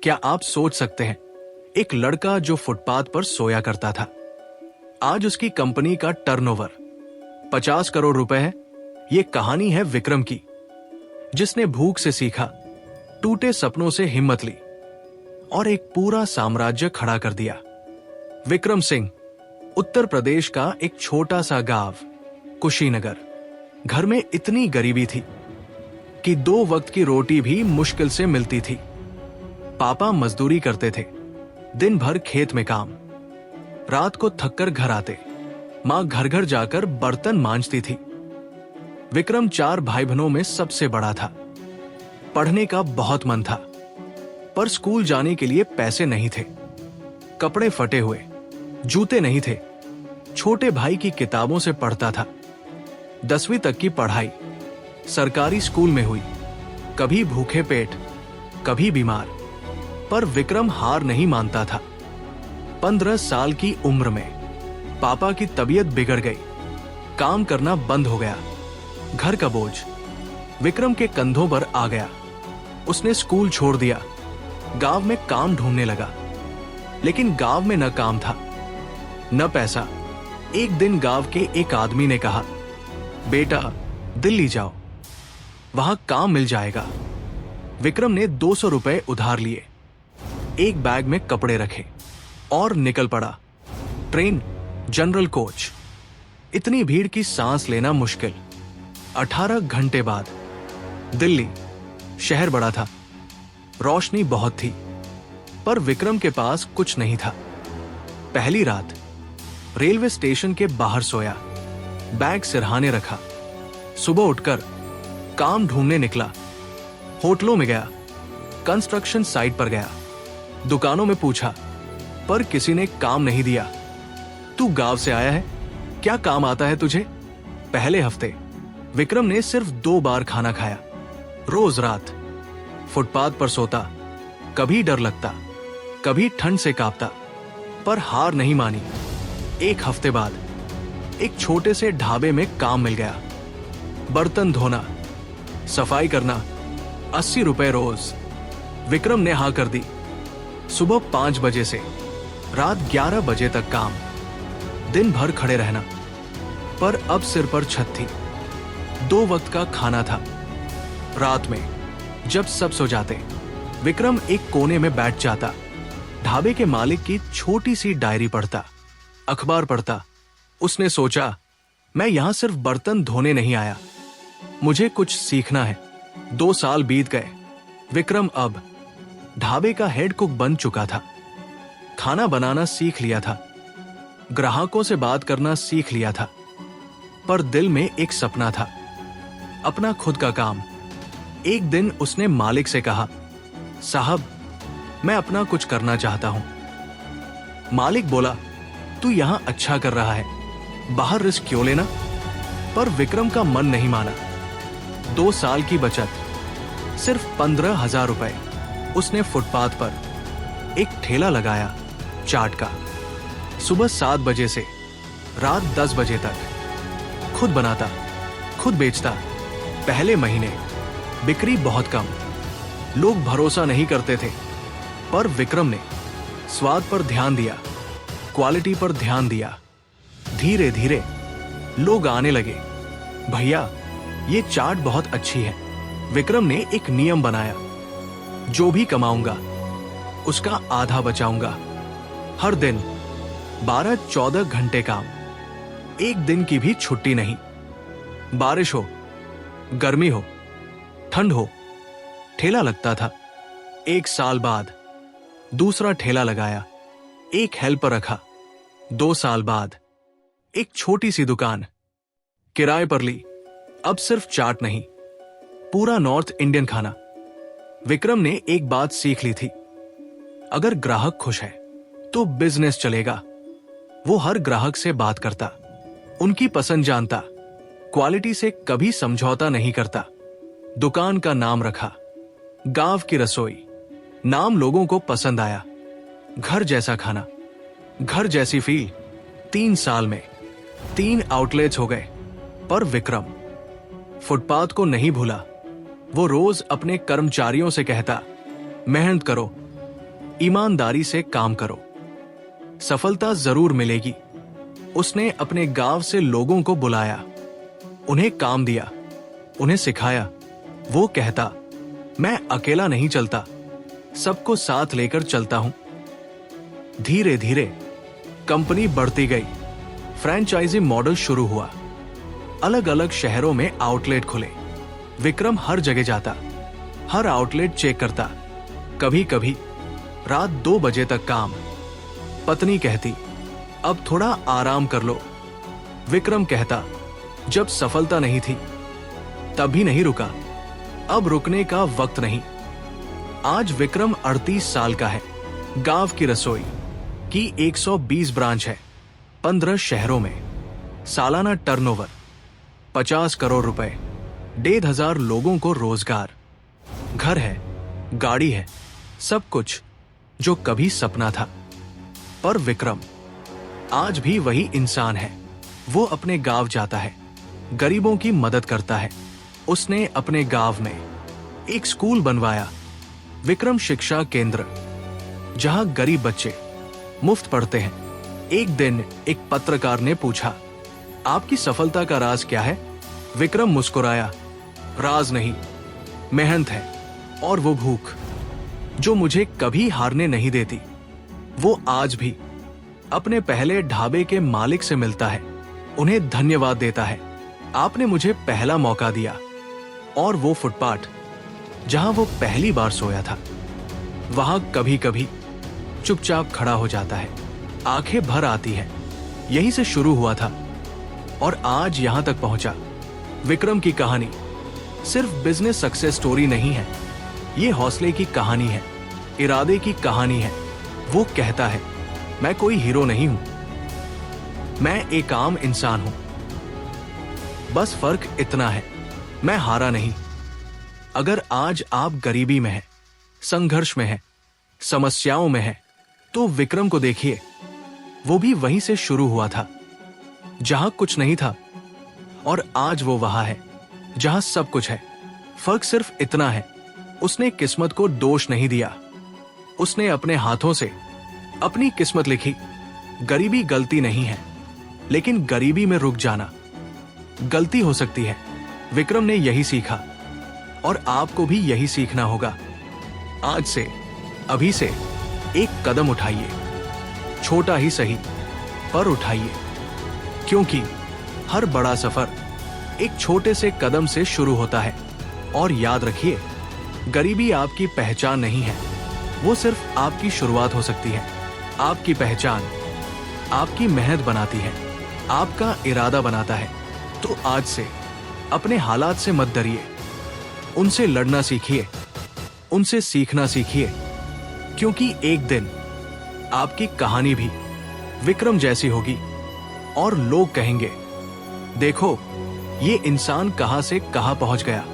क्या आप सोच सकते हैं, एक लड़का जो फुटपाथ पर सोया करता था, आज उसकी कंपनी का टर्नओवर 50 करोड़ रुपए है। ये कहानी है विक्रम की, जिसने भूख से सीखा, टूटे सपनों से हिम्मत ली और एक पूरा साम्राज्य खड़ा कर दिया। विक्रम सिंह, उत्तर प्रदेश का एक छोटा सा गांव कुशीनगर। घर में इतनी गरीबी थी कि 2 वक्त की रोटी भी मुश्किल से मिलती थी। पापा मजदूरी करते थे, दिन भर खेत में काम, रात को थककर घर आते। मां घर घर जाकर बर्तन मांजती थी। विक्रम 4 भाई बहनों में सबसे बड़ा था। पढ़ने का बहुत मन था, पर स्कूल जाने के लिए पैसे नहीं थे। कपड़े फटे हुए, जूते नहीं थे। छोटे भाई की किताबों से पढ़ता था। 10वीं तक की पढ़ाई सरकारी स्कूल में हुई। कभी भूखे पेट, कभी बीमार, पर विक्रम हार नहीं मानता था। 15 साल की उम्र में पापा की तबीयत बिगड़ गई। काम करना बंद हो गया। घर का बोझ विक्रम के कंधों पर आ गया। उसने स्कूल छोड़ दिया, गांव में काम ढूंढने लगा। लेकिन गांव में न काम था, न पैसा। एक दिन गांव के एक आदमी ने कहा, बेटा दिल्ली जाओ, वहां काम मिल जाएगा। विक्रम ने 200 रुपए उधार लिए, एक बैग में कपड़े रखे और निकल पड़ा। Train, general coach. इतनी भीड़ की सांस लेना मुश्किल। 18 घंटे बाद दिल्ली। शहर बड़ा था, रोशनी बहुत थी, पर विक्रम के पास कुछ नहीं था। पहली रात रेलवे स्टेशन के बाहर सोया, बैग सिरहाने रखा। सुबह उठकर काम ढूंढने निकला। होटलों में गया, कंस्ट्रक्शन साइट पर गया, दुकानों में पूछा, पर किसी ने काम नहीं दिया। तू गांव से आया है, क्या काम आता है तुझे? पहले हफ्ते विक्रम ने सिर्फ 2 बार खाना खाया, रोज रात। फुटपाथ पर सोता, कभी डर लगता, कभी ठंड से कांपता, पर हार नहीं मानी। 1 हफ्ते बाद एक छोटे से ढाबे में काम मिल गया। बर्तन धोना, सफाई करना, 80 रुपए रोज। विक्रम ने हाँ कर दी। सुबह 5 बजे से रात 11 बजे तक काम, दिन भर खड़े रहना, पर अब सिर पर छत थी। 2 वक्त का खाना था। रात में जब सब सो जाते, विक्रम एक कोने में बैठ जाता। ढाबे के मालिक की छोटी सी डायरी पढ़ता, अखबार पढ़ता। उसने सोचा, मैं यहां सिर्फ बर्तन धोने नहीं आया, मुझे कुछ सीखना है। 2 साल बीत गए। विक्रम अब ढाबे का हेड कुक बन चुका था। खाना बनाना सीख लिया था, ग्राहकों से बात करना सीख लिया था, पर दिल में एक सपना था, अपना खुद का काम। एक दिन उसने मालिक से कहा, साहब मैं अपना कुछ करना चाहता हूं। मालिक बोला, तू यहां अच्छा कर रहा है, बाहर रिस्क क्यों लेना? पर विक्रम का मन नहीं माना। 2 साल की बचत, सिर्फ 15,000 रुपए। उसने फुटपाथ पर एक ठेला लगाया, चाट का। सुबह 7 बजे से रात 10 बजे तक खुद बनाता, खुद बेचता। पहले महीने बिक्री बहुत कम, लोग भरोसा नहीं करते थे, पर विक्रम ने स्वाद पर ध्यान दिया, क्वालिटी पर ध्यान दिया। धीरे धीरे लोग आने लगे, भैया ये चाट बहुत अच्छी है। विक्रम ने एक नियम बनाया, जो भी कमाऊंगा उसका आधा बचाऊंगा। हर दिन 12-14 घंटे काम, एक दिन की भी छुट्टी नहीं। बारिश हो, गर्मी हो, ठंड हो, ठेला लगता था। 1 साल बाद दूसरा ठेला लगाया, एक हेल्पर रखा। 2 साल बाद एक छोटी सी दुकान किराए पर ली। अब सिर्फ चाट नहीं, पूरा नॉर्थ इंडियन खाना। विक्रम ने एक बात सीख ली थी, अगर ग्राहक खुश है तो बिजनेस चलेगा। वो हर ग्राहक से बात करता, उनकी पसंद जानता, क्वालिटी से कभी समझौता नहीं करता। दुकान का नाम रखा, गांव की रसोई। नाम लोगों को पसंद आया। घर जैसा खाना, घर जैसी फील। 3 साल में 3 आउटलेट्स हो गए। पर विक्रम फुटपाथ को नहीं भूला। वो रोज अपने कर्मचारियों से कहता, मेहनत करो, ईमानदारी से काम करो, सफलता जरूर मिलेगी। उसने अपने गांव से लोगों को बुलाया, उन्हें काम दिया, उन्हें सिखाया। वो कहता, मैं अकेला नहीं चलता, सबको साथ लेकर चलता हूं। धीरे धीरे कंपनी बढ़ती गई। फ्रेंचाइजी मॉडल शुरू हुआ। अलग अलग शहरों में आउटलेट खुले। विक्रम हर जगह जाता, हर आउटलेट चेक करता। कभी कभी रात 2 बजे तक काम। पत्नी कहती, अब थोड़ा आराम कर लो। विक्रम कहता, जब सफलता नहीं थी तब भी नहीं रुका, अब रुकने का वक्त नहीं। आज विक्रम 38 साल का है। गांव की रसोई की 120 ब्रांच है, 15 शहरों में। सालाना टर्नओवर 50 करोड़ रुपए, 1,500 लोगों को रोजगार। घर है, गाड़ी है, सब कुछ जो कभी सपना था। पर विक्रम आज भी वही इंसान है। वो अपने गांव जाता है, गरीबों की मदद करता है। उसने अपने गांव में एक स्कूल बनवाया, विक्रम शिक्षा केंद्र, जहां गरीब बच्चे मुफ्त पढ़ते हैं। एक दिन एक पत्रकार ने पूछा, आपकी सफलता का राज क्या है? विक्रम मुस्कुराया, राज नहीं, मेहनत है, और वो भूख जो मुझे कभी हारने नहीं देती। वो आज भी अपने पहले ढाबे के मालिक से मिलता है, उन्हें धन्यवाद देता है, आपने मुझे पहला मौका दिया। और वो फुटपाथ जहां वो पहली बार सोया था, वहां कभी कभी चुपचाप खड़ा हो जाता है, आंखें भर आती हैं। यहीं से शुरू हुआ था और आज यहां तक पहुंचा। विक्रम की कहानी सिर्फ बिजनेस सक्सेस स्टोरी नहीं है, ये हौसले की कहानी है, इरादे की कहानी है। वो कहता है, मैं कोई हीरो नहीं हूं, मैं एक आम इंसान हूं। बस फर्क इतना है, मैं हारा नहीं। अगर आज आप गरीबी में हैं, संघर्ष में हैं, समस्याओं में हैं, तो विक्रम को देखिए। वो भी वहीं से शुरू हुआ था, जहां कुछ नहीं था, और आज वो वहां है जहां सब कुछ है। फर्क सिर्फ इतना है, उसने किस्मत को दोष नहीं दिया, उसने अपने हाथों से अपनी किस्मत लिखी। गरीबी गलती नहीं है, लेकिन गरीबी में रुक जाना गलती हो सकती है। विक्रम ने यही सीखा और आपको भी यही सीखना होगा। आज से, अभी से एक कदम उठाइए, छोटा ही सही, पर उठाइए, क्योंकि हर बड़ा सफर एक छोटे से कदम से शुरू होता है। और याद रखिए, गरीबी आपकी पहचान नहीं है, वो सिर्फ आपकी शुरुआत हो सकती है। आपकी पहचान आपकी मेहनत बनाती है, आपका इरादा बनाता है। तो आज से अपने हालात से मत डरिए, उनसे लड़ना सीखिए, उनसे सीखना सीखिए, क्योंकि एक दिन आपकी कहानी भी विक्रम जैसी होगी और लोग कहेंगे, देखो ये इंसान कहां से कहां पहुंच गया।